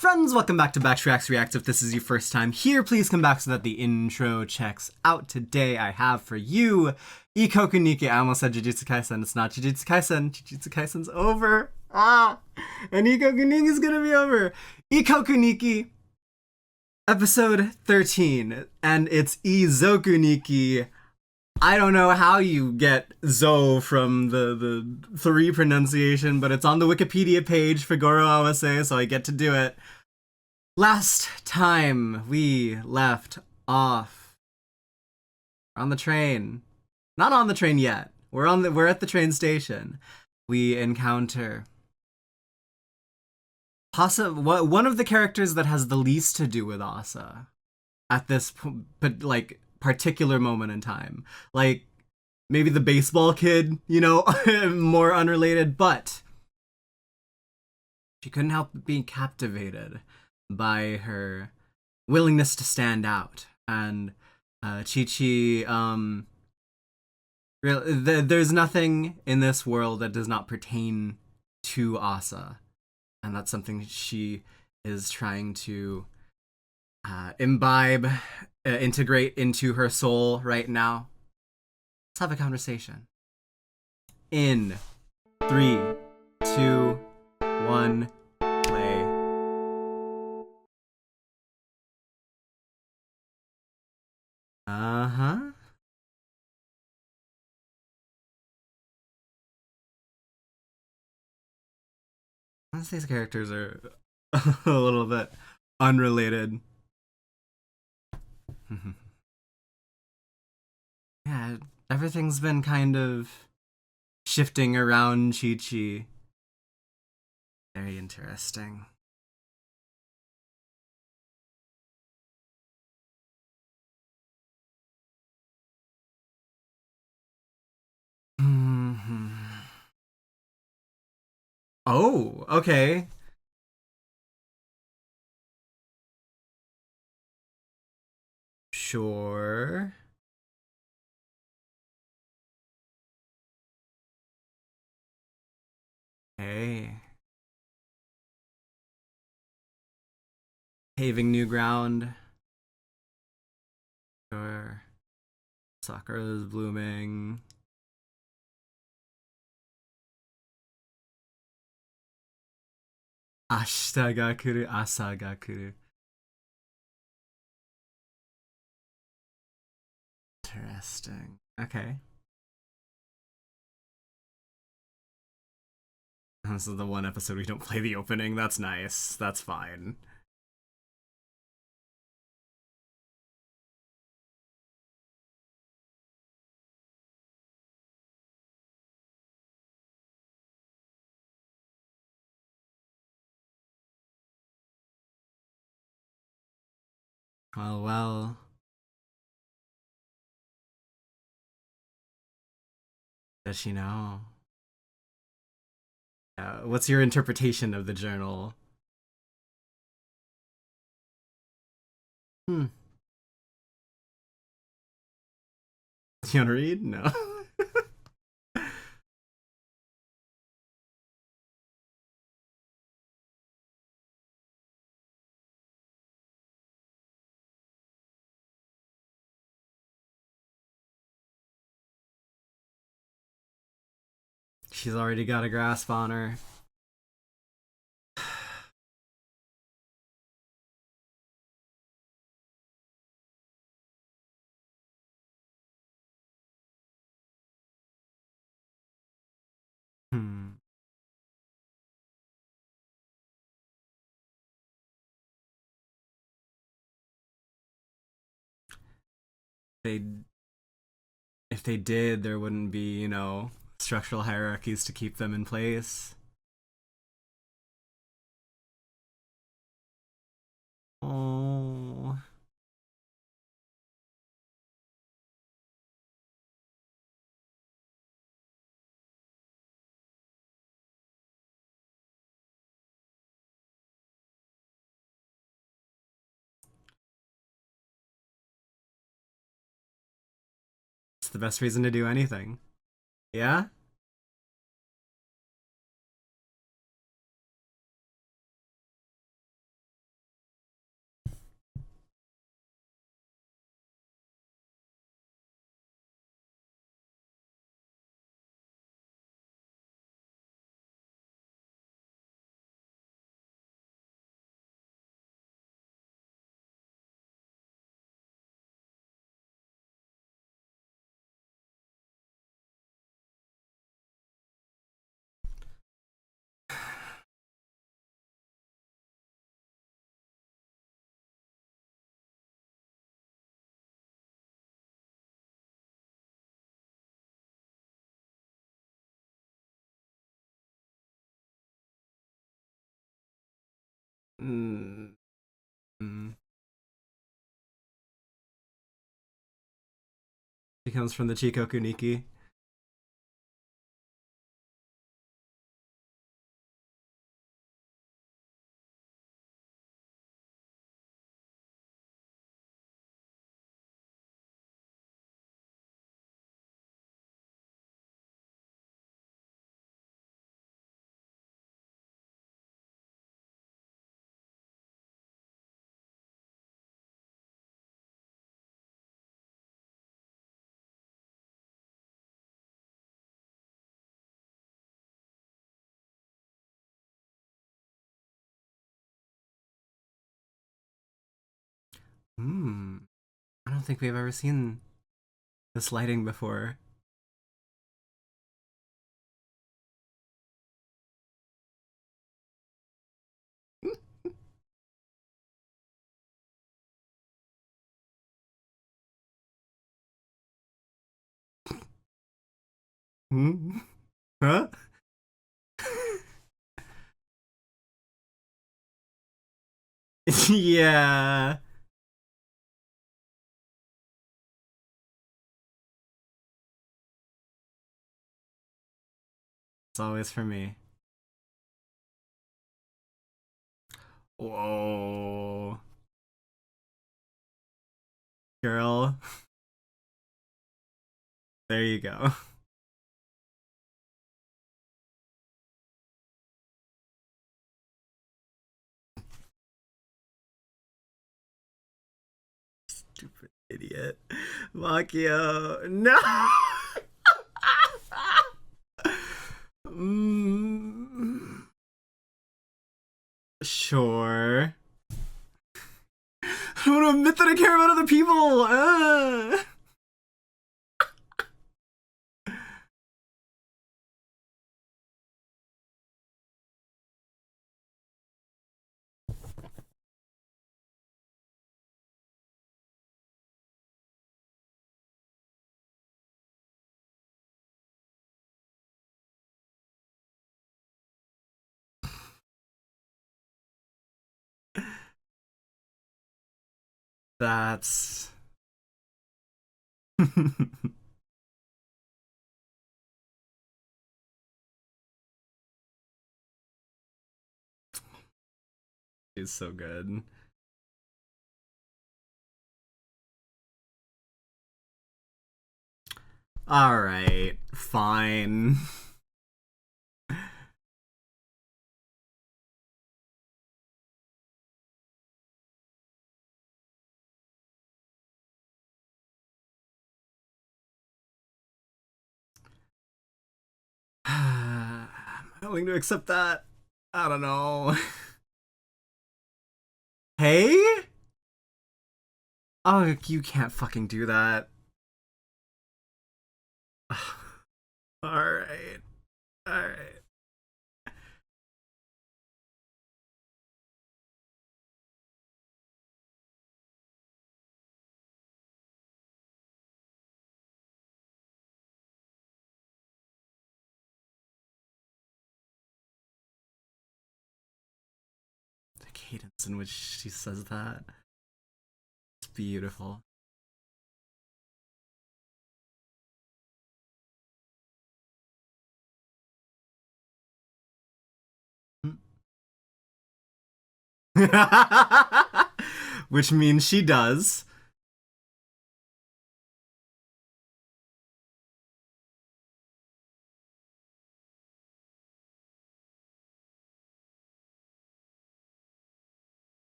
Friends, welcome back to Backtracks Reacts. If this is your first time here, please come back so that the intro checks out. Today I have for you Ikoku Nikki. I almost said Jujutsu Kaisen. It's not Jujutsu Kaisen. Jujutsu Kaisen's over. And Ikoku Nikki's gonna be over. Ikoku Nikki, episode 13. And it's Izoku Nikki. I don't know how you get Zo from the 3 pronunciation, but it's on the Wikipedia page for Goro Awase, so I get to do it. Last time we left off on the train. Not on the train yet. We're at the train station. We encounter one of the characters that has the least to do with Asa at this particular moment in time. Like, maybe the baseball kid, you know, more unrelated, but she couldn't help but being captivated by her willingness to stand out. And Chi-Chi, there's nothing in this world that does not pertain to Asa. And that's something she is trying to imbibe, integrate into her soul right now. Let's have a conversation. In 3, 2, 1, play. These characters are a little bit unrelated. Yeah, everything's been kind of shifting around Chi-Chi. Very interesting. Oh, okay. Sure. Hey. Paving new ground. Sure. Sakura is blooming. Ashita ga kuru, asa ga kuru. Interesting. Okay. This is the one episode we don't play the opening. That's nice. That's fine. Well. Does she know? What's your interpretation of the journal? Do you want to read? No. She's already got a grasp on her. If they did, there wouldn't be, you know, structural hierarchies to keep them in place. Oh. It's the best reason to do anything. Yeah? Mm. Mm. She comes from the Chikoku Nikki. Hmm. I don't think we've ever seen this lighting before. Hmm? Huh? Yeah. It's always for me. Whoa. Girl. There you go. Stupid idiot. Makio. No! mm, sure. I don't want to admit that I care about other people. That's. He's so good. Alright, fine. I'm willing to accept that. I don't know. Hey? Oh, you can't fucking do that. Alright. Alright. The cadence in which she says that. It's beautiful. Which means she does.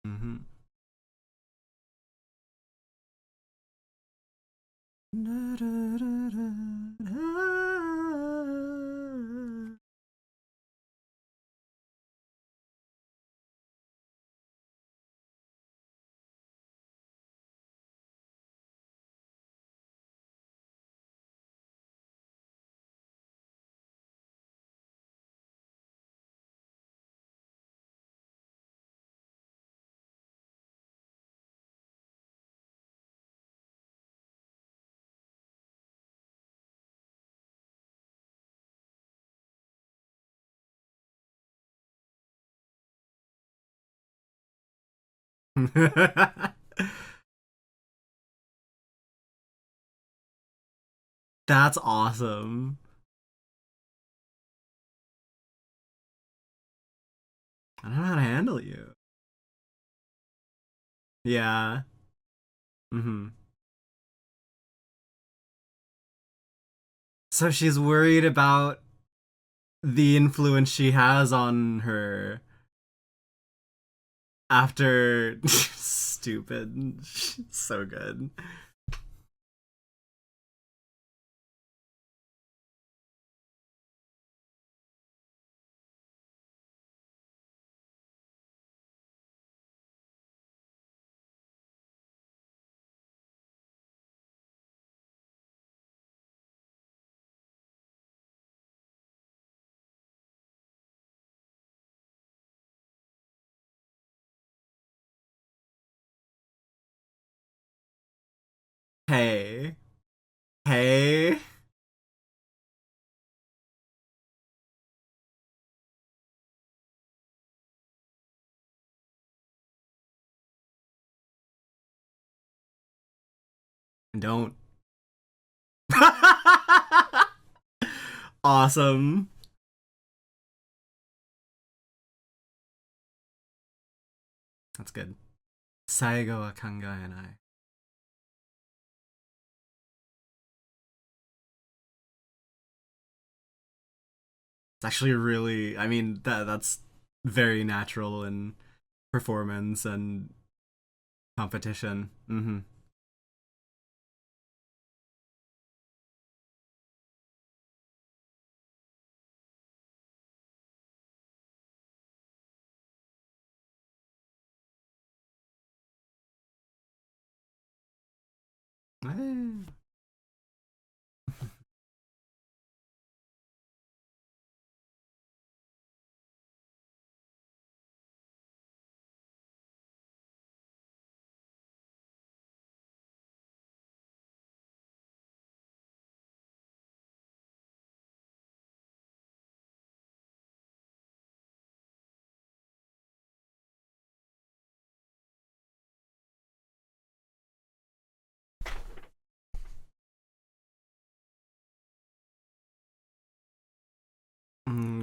Mm-hmm. That's awesome. I don't know how to handle you. Yeah. Mm-hmm. So she's worried about the influence she has on her after stupid. So good. Hey. Hey. Don't. Awesome. That's good. 最後は考えない。It's actually really, I mean, that's very natural in performance and competition. Mm-hmm.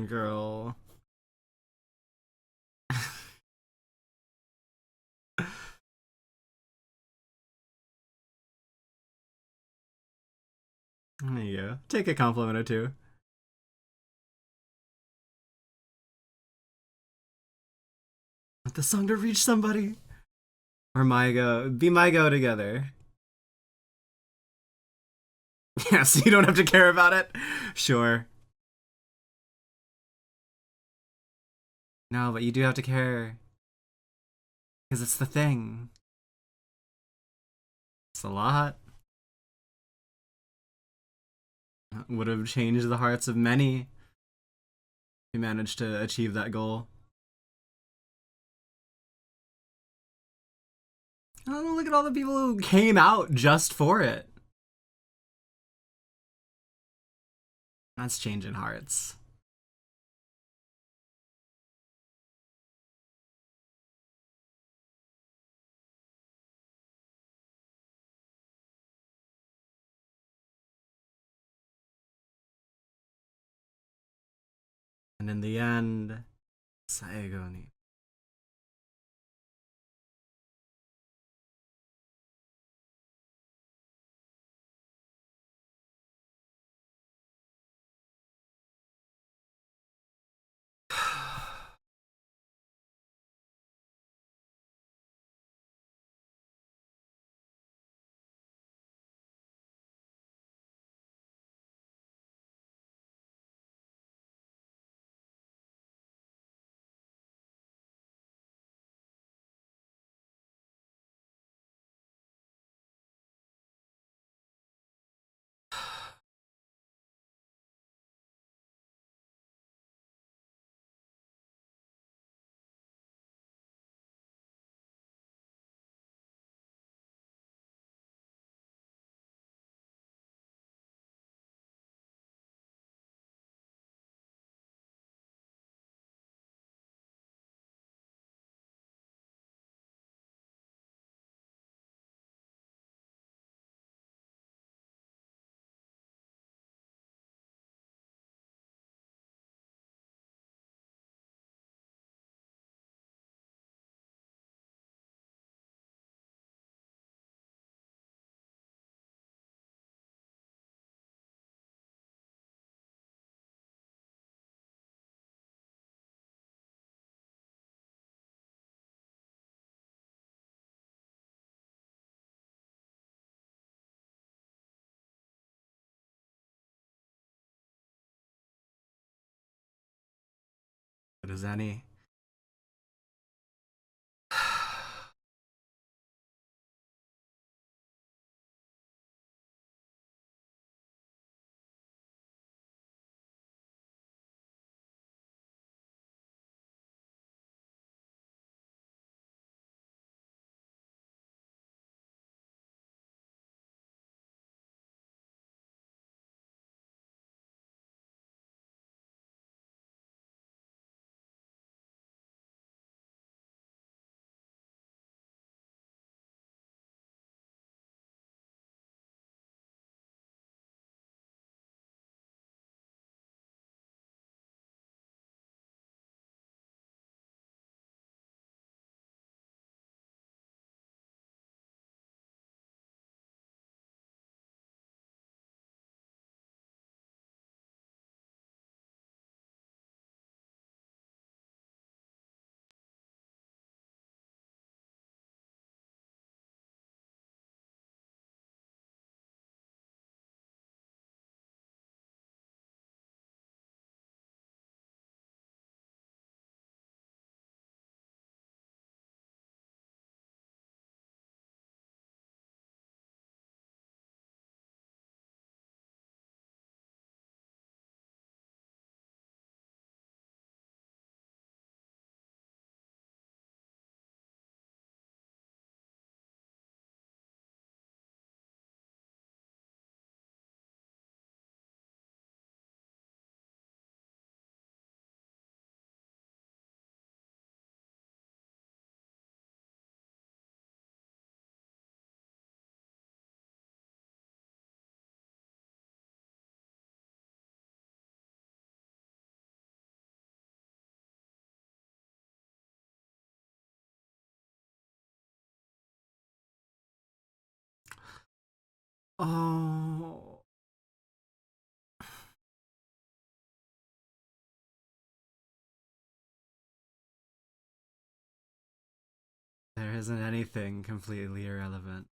Girl. There you go. Take a compliment or two. Want the song to reach somebody. Or my go. Be my go together. Yeah, so you don't have to care about it? Sure. No, but you do have to care. Because it's the thing. It's a lot. Would have changed the hearts of many if you managed to achieve that goal. Oh, look at all the people who came out just for it. That's changing hearts. And in the end, 最後に there's any. Oh. There isn't anything completely irrelevant.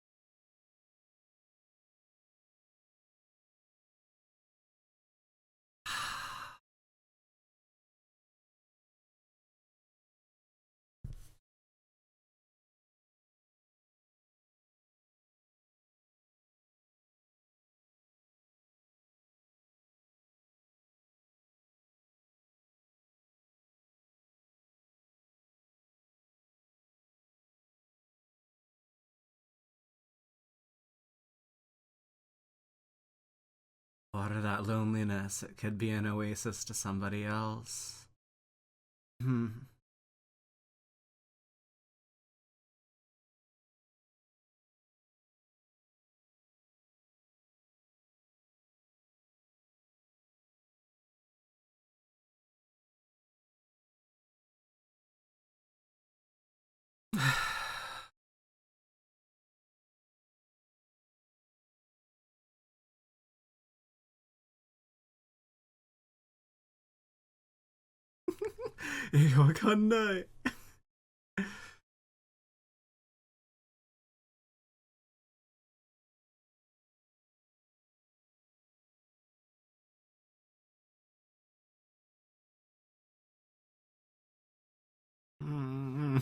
Water that loneliness. It could be an oasis to somebody else. Hmm.わかんない。うん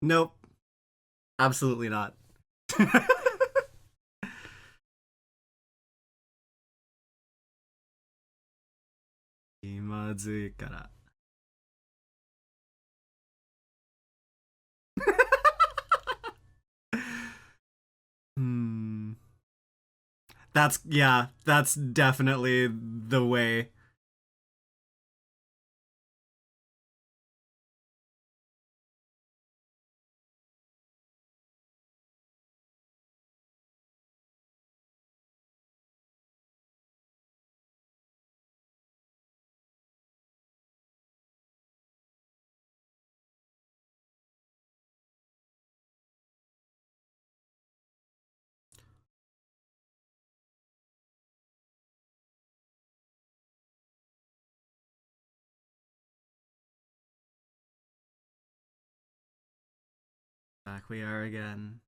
Nope, absolutely not. 気まずいから。Hmm. That's yeah, that's definitely the way. Back we are again.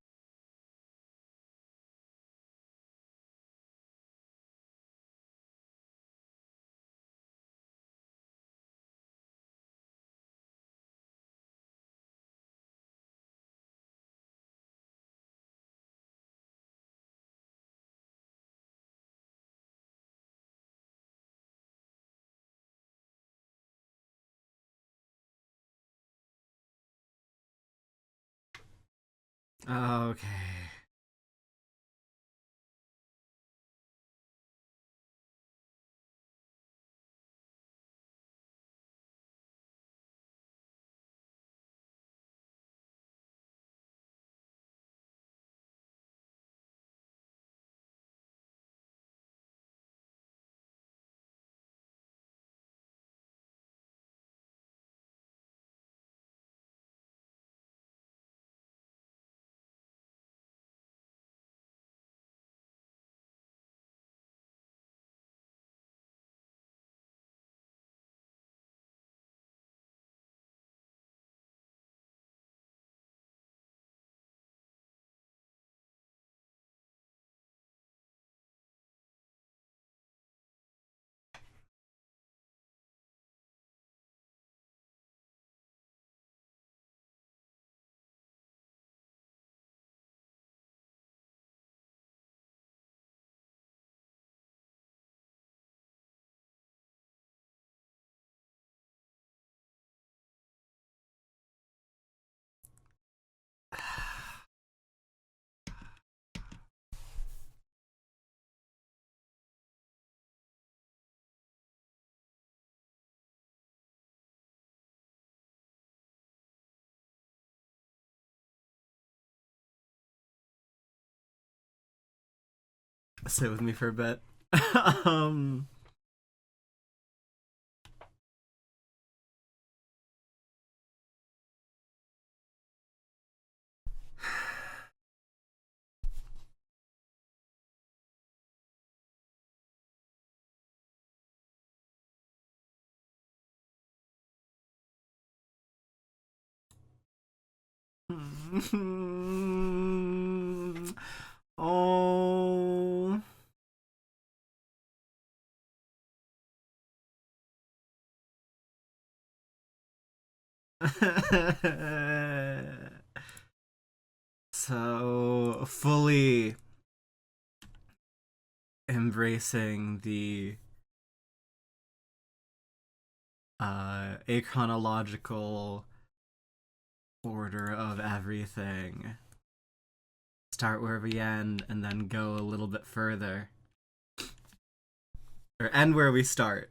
Okay. Sit with me for a bit. um oh. So fully embracing the a chronological order of everything. Start where we end and then go a little bit further. Or end where we start.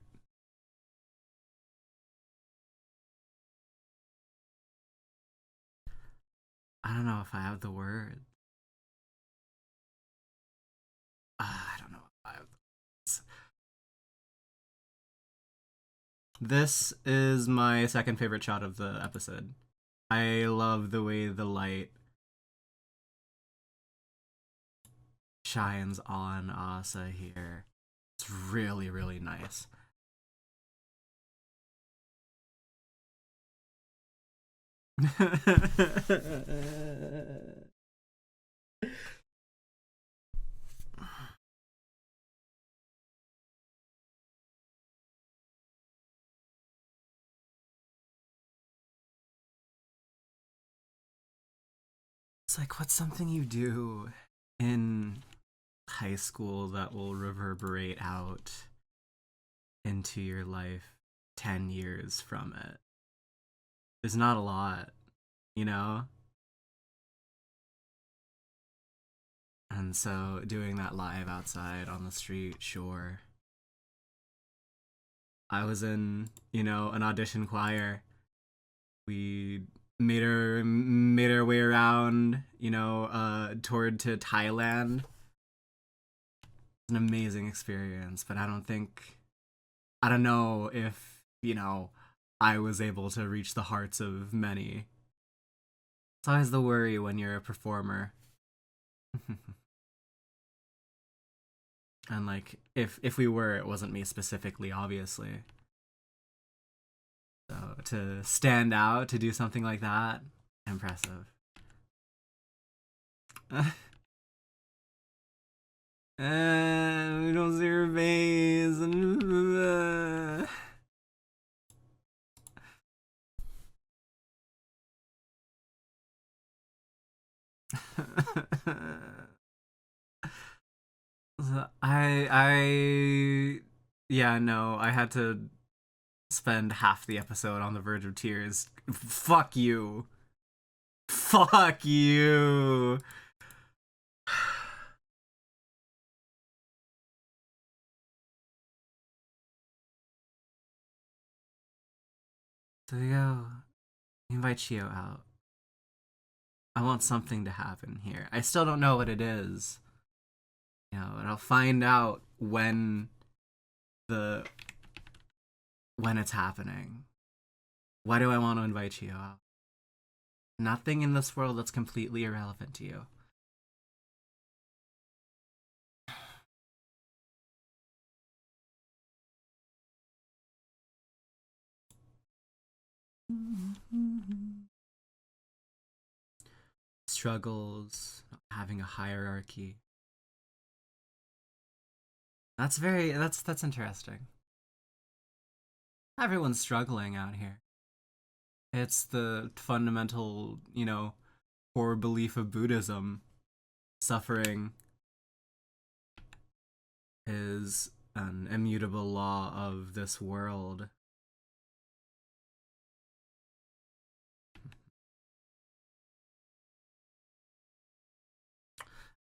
I don't know if I have the word. I don't know if I have the words. This is my second favorite shot of the episode. I love the way the light shines on Asa here. It's really, really nice. It's like, what's something you do in high school that will reverberate out into your life 10 years from it? There's not a lot, you know? And so doing that live outside on the street, sure. I was in, an audition choir. We made our way around, toward to Thailand. It's an amazing experience, but I don't know if, I was able to reach the hearts of many. It's always the worry when you're a performer. And like if we were, it wasn't me specifically, obviously. So to stand out, to do something like that, impressive. We don't see her face. Yeah, no, I had to spend half the episode on the verge of tears. Fuck you. Fuck you. So yo, invite Chio out. I want something to happen here. I still don't know what it is. And I'll find out the when it's happening. Why do I want to invite Chio out? Nothing in this world that's completely irrelevant to you. Struggles, having a hierarchy. That's interesting. Everyone's struggling out here. It's the fundamental, core belief of Buddhism. Suffering is an immutable law of this world.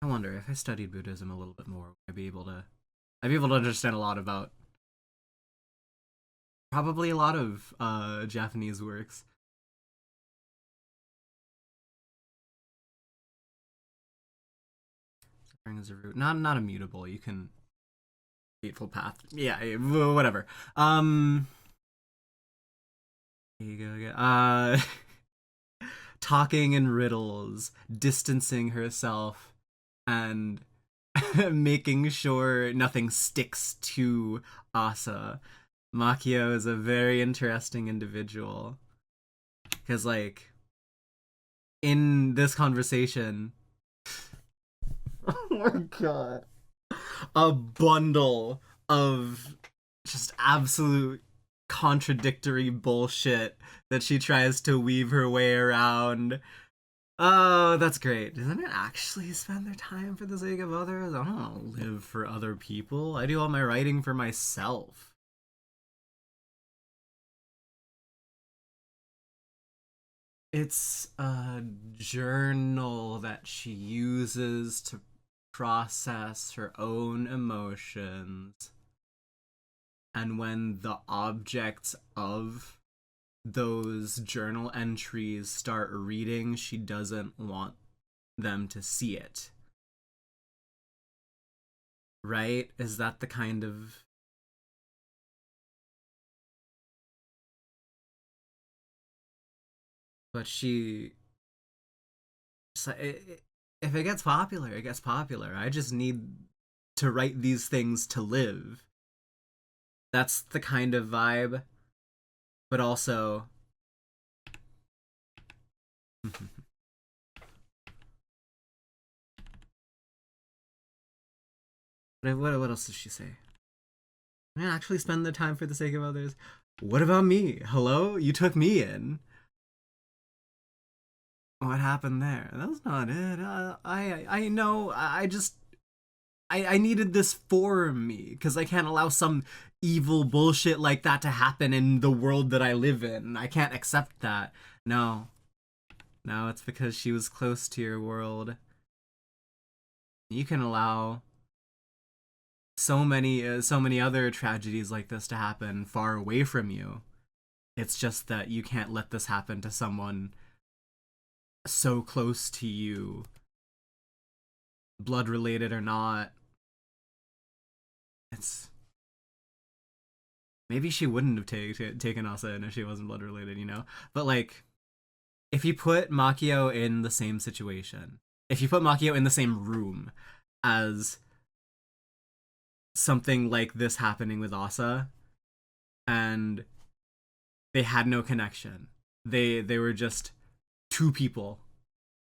I wonder if I studied Buddhism a little bit more, I'd be able to understand a lot about probably a lot of Japanese works. Suffering is a root, not immutable. You can Eightfold Path. Yeah, whatever. Here you go again. Talking in riddles, distancing herself, and making sure nothing sticks to Asa. Makio is a very interesting individual. Because, like, in this conversation, oh my god, a bundle of just absolute contradictory bullshit that she tries to weave her way around. Oh, that's great. Doesn't it actually spend their time for the sake of others? I don't live for other people. I do all my writing for myself. It's a journal that she uses to process her own emotions. And when the objects of those journal entries start reading, she doesn't want them to see it. Right? Is that the kind of But she, if it gets popular, it gets popular. I just need to write these things to live. That's the kind of vibe. But also, what else does she say? I actually spend the time for the sake of others. What about me? Hello? You took me in. What happened there? That's not it. I know. I needed this for me because I can't allow some evil bullshit like that to happen in the world that I live in. I can't accept that. No. No, it's because she was close to your world. You can allow so many other tragedies like this to happen far away from you. It's just that you can't let this happen to someone so close to you, blood related or not. It's maybe she wouldn't have taken Asa in if she wasn't blood related, you know. But like, if you put Makio in the same situation, if you put Makio in the same room as something like this happening with Asa, and they had no connection, they were just two people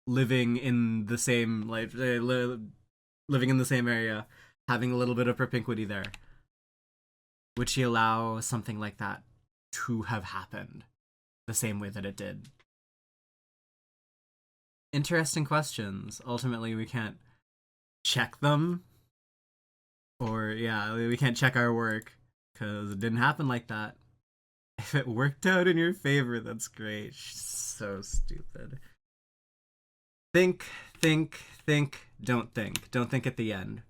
living in the same living in the same area, having a little bit of propinquity there. Would she allow something like that to have happened the same way that it did? Interesting questions. Ultimately, we can't check them, or yeah, we can't check our work because it didn't happen like that. If it worked out in your favor, that's great. So stupid. Think, think. Don't think. Don't think at the end.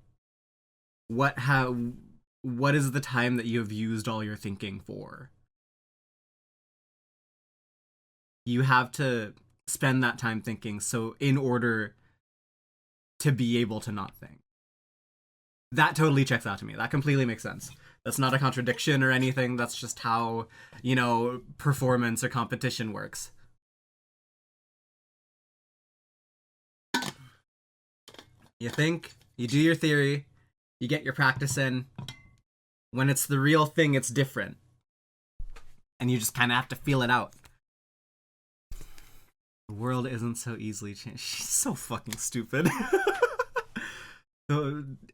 What is the time that you have used all your thinking for? You have to spend that time thinking, so in order to be able to not think. That totally checks out to me. That completely makes sense. That's not a contradiction or anything. That's just how, performance or competition works. You think, you do your theory, you get your practice in. When it's the real thing, it's different. And you just kind of have to feel it out. The world isn't so easily changed. She's so fucking stupid.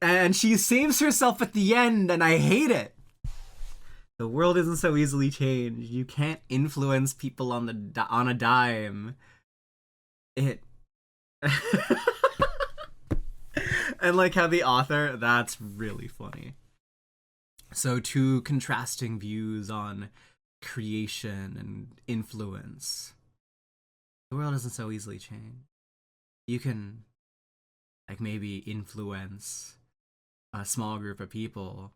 And she saves herself at the end, and I hate it. The world isn't so easily changed. You can't influence people on a dime. It. And like how the author, that's really funny. So two contrasting views on creation and influence. The world isn't so easily changed. You can, like, maybe influence a small group of people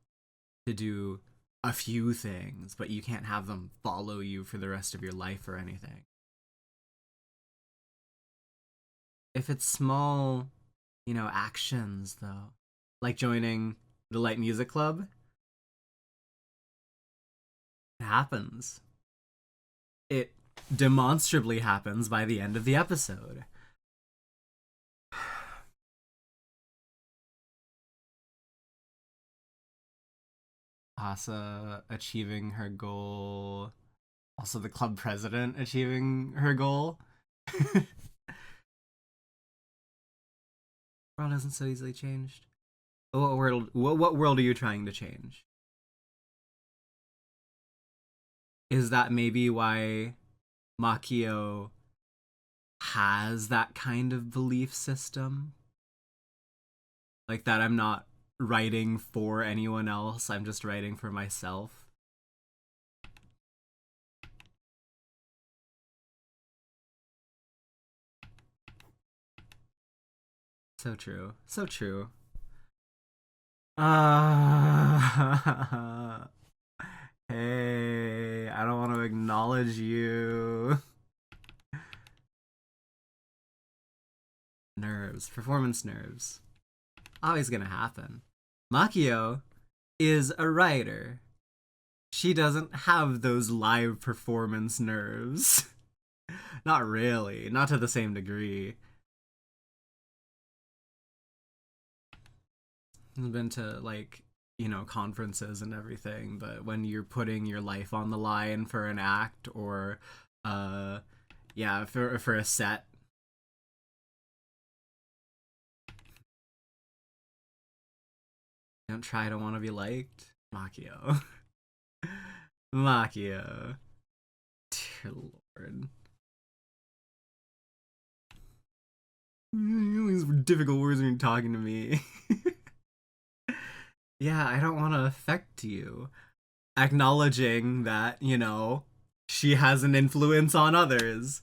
to do a few things, but you can't have them follow you for the rest of your life or anything. If it's small, actions, though, like joining the light music club, it happens. It demonstrably happens by the end of the episode. Asa achieving her goal. Also the club president achieving her goal. World isn't so easily changed. What world are you trying to change? Is that maybe why Makio has that kind of belief system? Like that I'm not writing for anyone else, I'm just writing for myself? So true. So true. Hey, I don't want to acknowledge you. Nerves. Performance nerves. Always gonna happen. Makio is a writer. She doesn't have those live performance nerves. Not really. Not to the same degree. I've been to like, conferences and everything, but when you're putting your life on the line for an act or uh yeah, for a set. Don't try to want to be liked. Makio. Makio. Dear Lord. These difficult words when you're talking to me. Yeah, I don't want to affect you. Acknowledging that, she has an influence on others.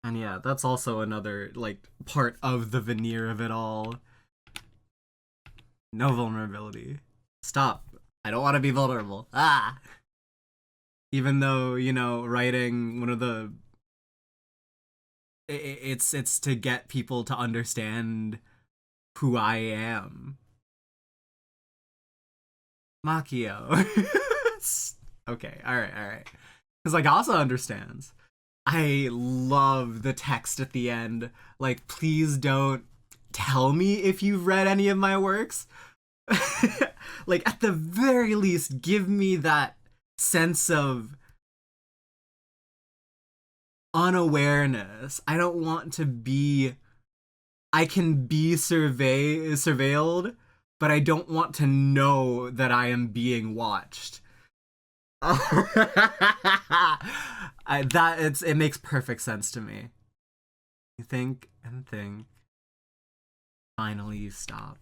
And yeah, that's also another, like, part of the veneer of it all. No vulnerability. Stop. I don't want to be vulnerable. Ah! Even though, writing one of the it's to get people to understand who I am. Makio. Okay, all right. Because like Asa understands. I love the text at the end. Like, please don't tell me if you've read any of my works. Like, at the very least, give me that sense of unawareness. I don't want to be. I can be surveilled, but I don't want to know that I am being watched. It makes perfect sense to me. You think and think. Finally, you stop.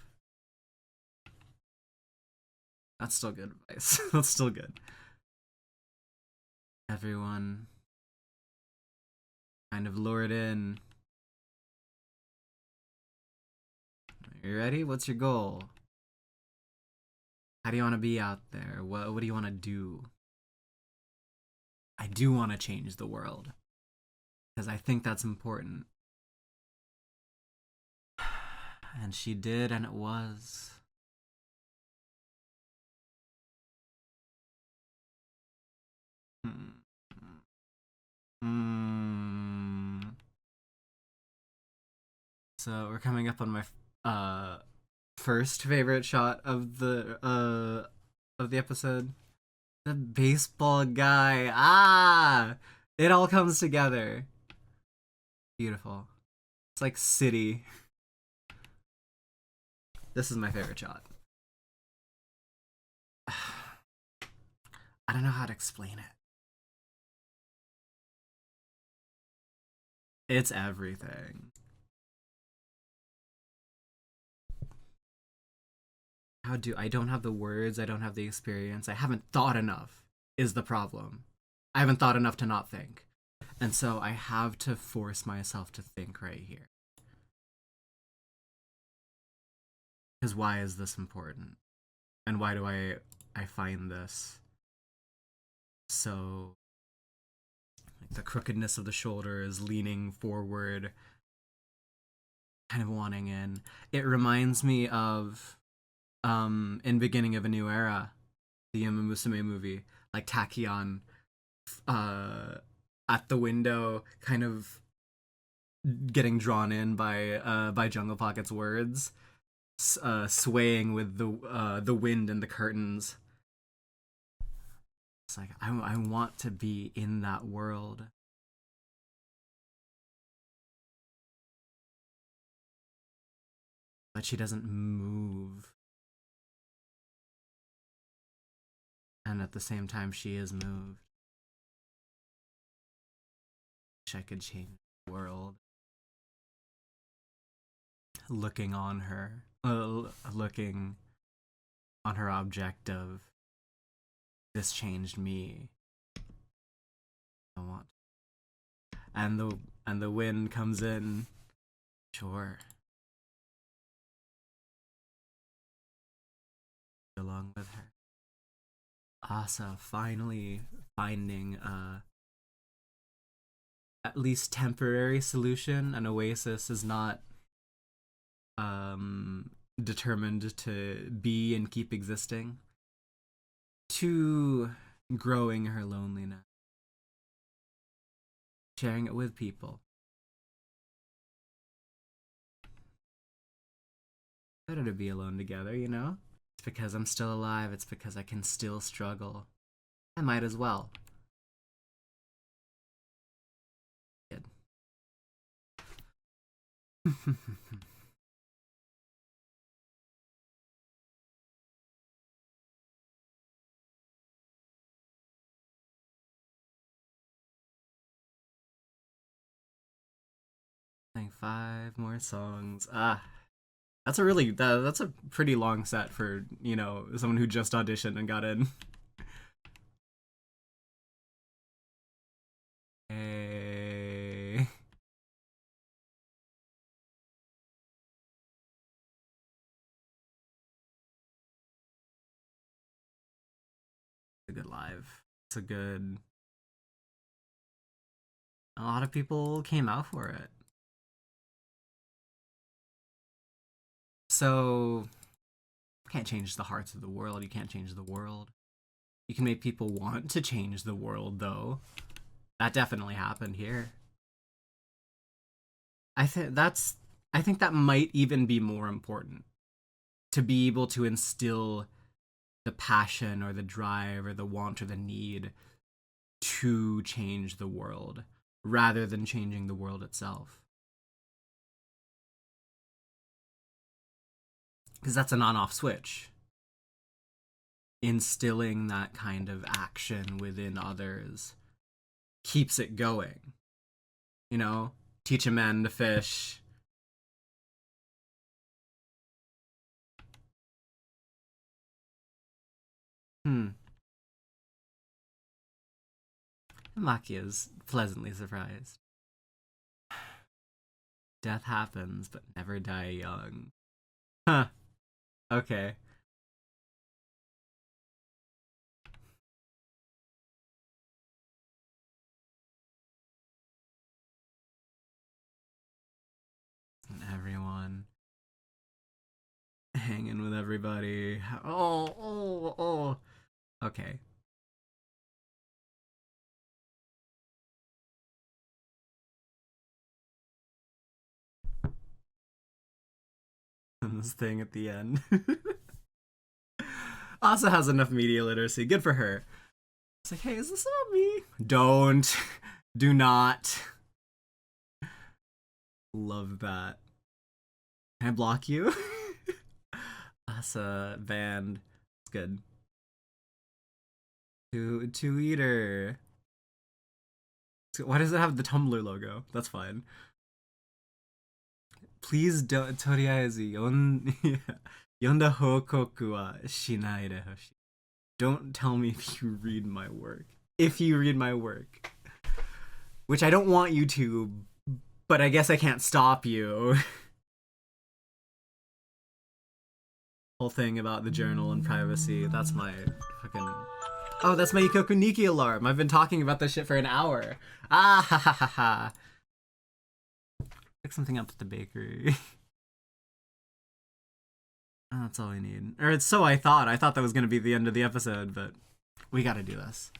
That's still good advice. That's still good. Everyone kind of lured in. You ready? What's your goal? How do you want to be out there? What do you want to do? I do want to change the world because I think that's important. And she did, and it was. Hmm. So we're coming up on my first favorite shot of the episode. The baseball guy. Ah, it all comes together. Beautiful. It's like city. This is my favorite shot. I don't know how to explain it. It's everything. I don't have the words, I don't have the experience, I haven't thought enough is the problem. I haven't thought enough to not think. And so I have to force myself to think right here. Because why is this important? And why do I find this so like the crookedness of the shoulder is leaning forward, kind of wanting in. It reminds me of in Beginning of a New Era, the Yuma Musume movie, like Tachyon at the window, kind of getting drawn in by Jungle Pocket's words, swaying with the wind and the curtains. It's like I want to be in that world. But she doesn't move. And at the same time, she is moved. Wish I could change the world. Looking on her, looking on her object of this changed me. I want, and the wind comes in. Sure, along with her. Asa finally finding at least temporary solution. An oasis is not determined to be and keep existing. to growing her loneliness, sharing it with people. Better to be alone together, you know? It's because I'm still alive, it's because I can still struggle. I might as well. Good. Playing 5 more songs. That's that's a pretty long set for, you know, someone who just auditioned and got in. Hey. It's a good live. It's a good. A lot of people came out for it. So, you can't change the hearts of the world. You can't change the world. You can make people want to change the world, though. That definitely happened here. I think that might even be more important, to be able to instill the passion or the drive or the want or the need to change the world rather than changing the world itself. Because that's an on-off switch. Instilling that kind of action within others keeps it going. You know, teach a man to fish. Maki is pleasantly surprised. Death happens, but never die young. Huh. Okay. And everyone. Hanging with everybody. Oh. Okay. And this thing at the end. Asa has enough media literacy. Good for her. It's like, hey, is this not me? Don't. Do not. Love that. Can I block you? Asa banned. It's good. Two eater. Why does it have the Tumblr logo? That's fine. Please don't. とりあえず読んだ報告はしないでほしい. Don't tell me if you read my work. If you read my work. Which I don't want you to, but I guess I can't stop you. Whole thing about the journal and privacy. That's my fucking. Oh, that's my Ikoku Nikki alarm. I've been talking about this shit for an hour. Ah ha ha ha ha. Pick something up at the bakery. Oh, that's all we need. Or it's so I thought. I thought that was gonna be the end of the episode, but we gotta do this.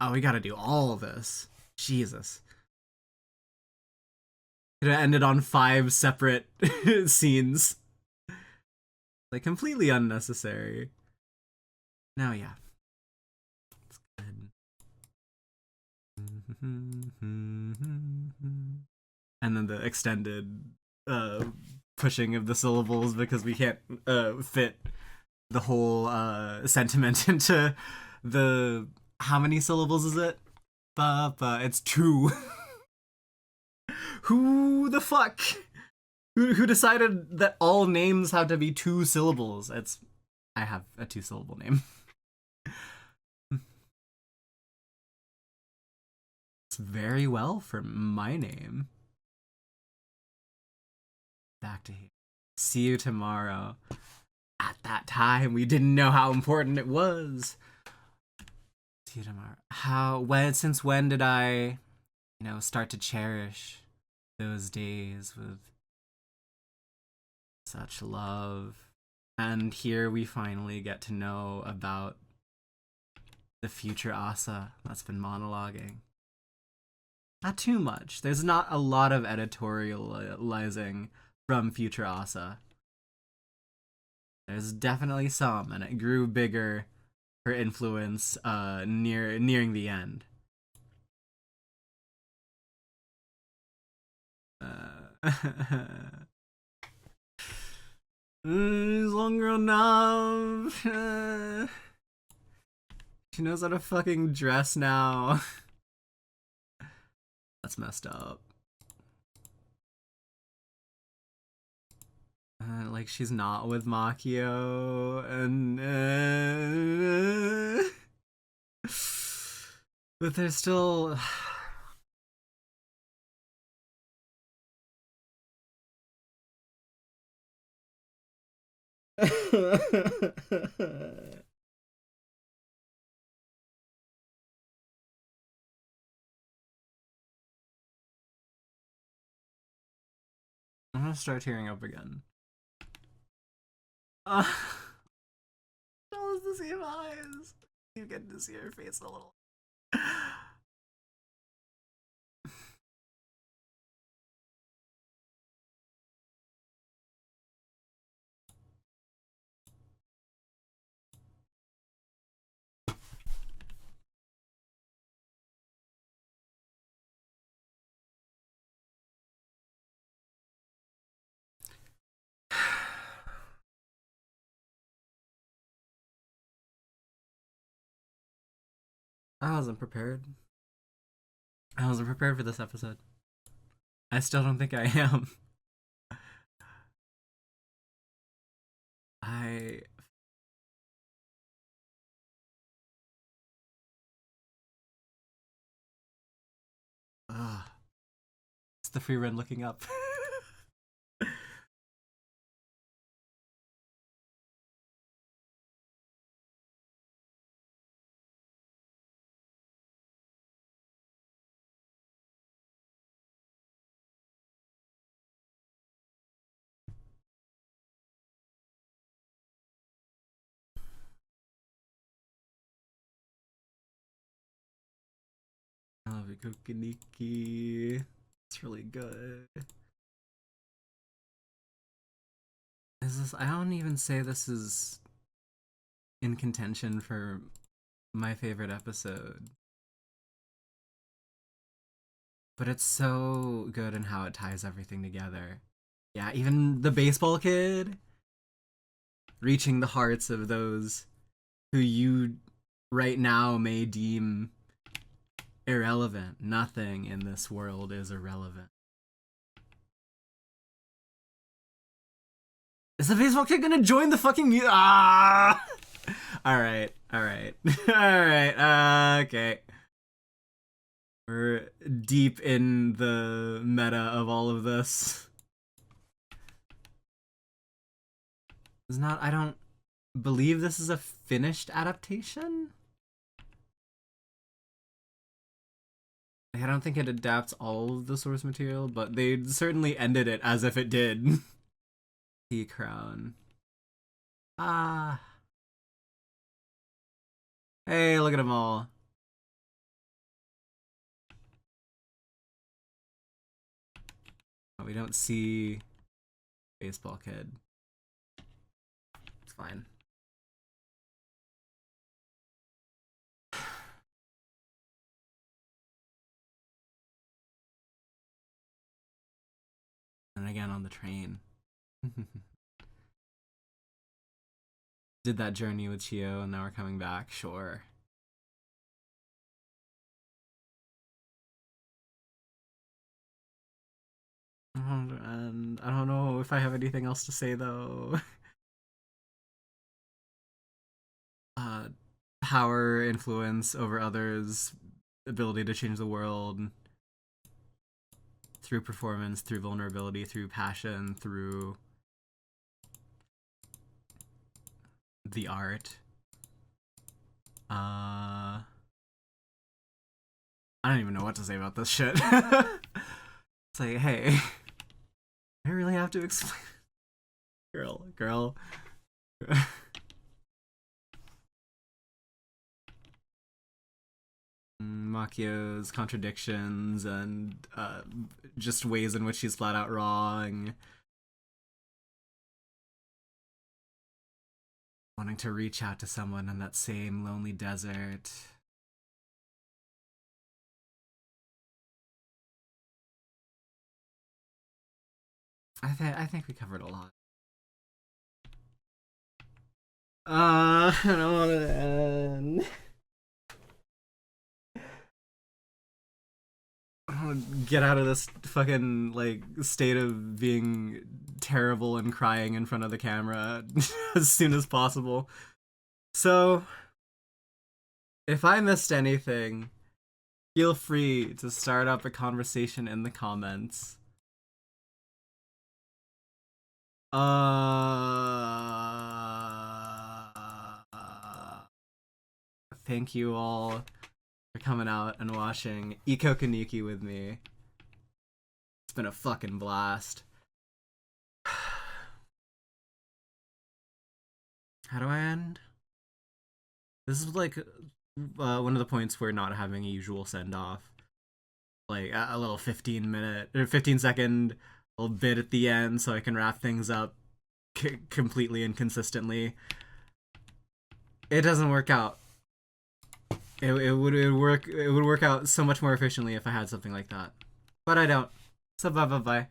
Oh, we gotta do all of this. Jesus. It ended on 5 separate scenes. Like, completely unnecessary. Now, yeah. It's good. And then the extended pushing of the syllables because we can't fit the whole sentiment into the... How many syllables is it? It's 2. Who the fuck? Who decided that all names have to be 2 syllables? I have a 2-syllable name. It's very well for my name. Back to here. See you tomorrow. At that time, we didn't know how important it was. See you tomorrow. Since when did I, start to cherish those days with such love? And here we finally get to know about the future Asa that's been monologuing. Not too much. There's not a lot of editorializing from future Asa. There's definitely some, and it grew bigger, her influence, nearing the end. She's long grown up. She knows how to fucking dress now. That's messed up. Like, she's not with Makio, and but there's still I'm gonna start tearing up again. Tell us to see her eyes. You get to see her face a little. I wasn't prepared. I wasn't prepared for this episode. I still don't think I am. I it's the free run looking up. I love Ikoku Nikki. It's really good. Is this? I don't even say this is in contention for my favorite episode, but it's so good in how it ties everything together. Yeah, even the baseball kid reaching the hearts of those who you right now may deem irrelevant. Nothing in this world is irrelevant. Is the baseball kid gonna join the fucking music? Ah! Alright, alright. Alright, okay. We're deep in the meta of all of this. It's not, I don't believe this is a finished adaptation. I don't think it adapts all of the source material, but they certainly ended it as if it did. Sea crown. Ah. Hey, look at them all. Oh, we don't see baseball kid. It's fine. And again on the train. Did that journey with Chio and now we're coming back, sure. And I don't know if I have anything else to say though. Power, influence over others, ability to change the world through performance, through vulnerability, through passion, through the art. I don't even know what to say about this shit. It's like, hey, I really have to explain. Girl. Makio's contradictions and just ways in which she's flat out wrong. Wanting to reach out to someone in that same lonely desert. I think we covered a lot. I don't want to end. I want to get out of this fucking like state of being terrible and crying in front of the camera as soon as possible. So, if I missed anything, feel free to start up a conversation in the comments. Thank you all for coming out and watching Ikoku Nikki with me. It's been a fucking blast. How do I end? This is like one of the points where not having a usual send off. Like a little 15-minute or 15-second little bit at the end so I can wrap things up completely and consistently. It doesn't work out. It would work out so much more efficiently if I had something like that. But I don't. So bye.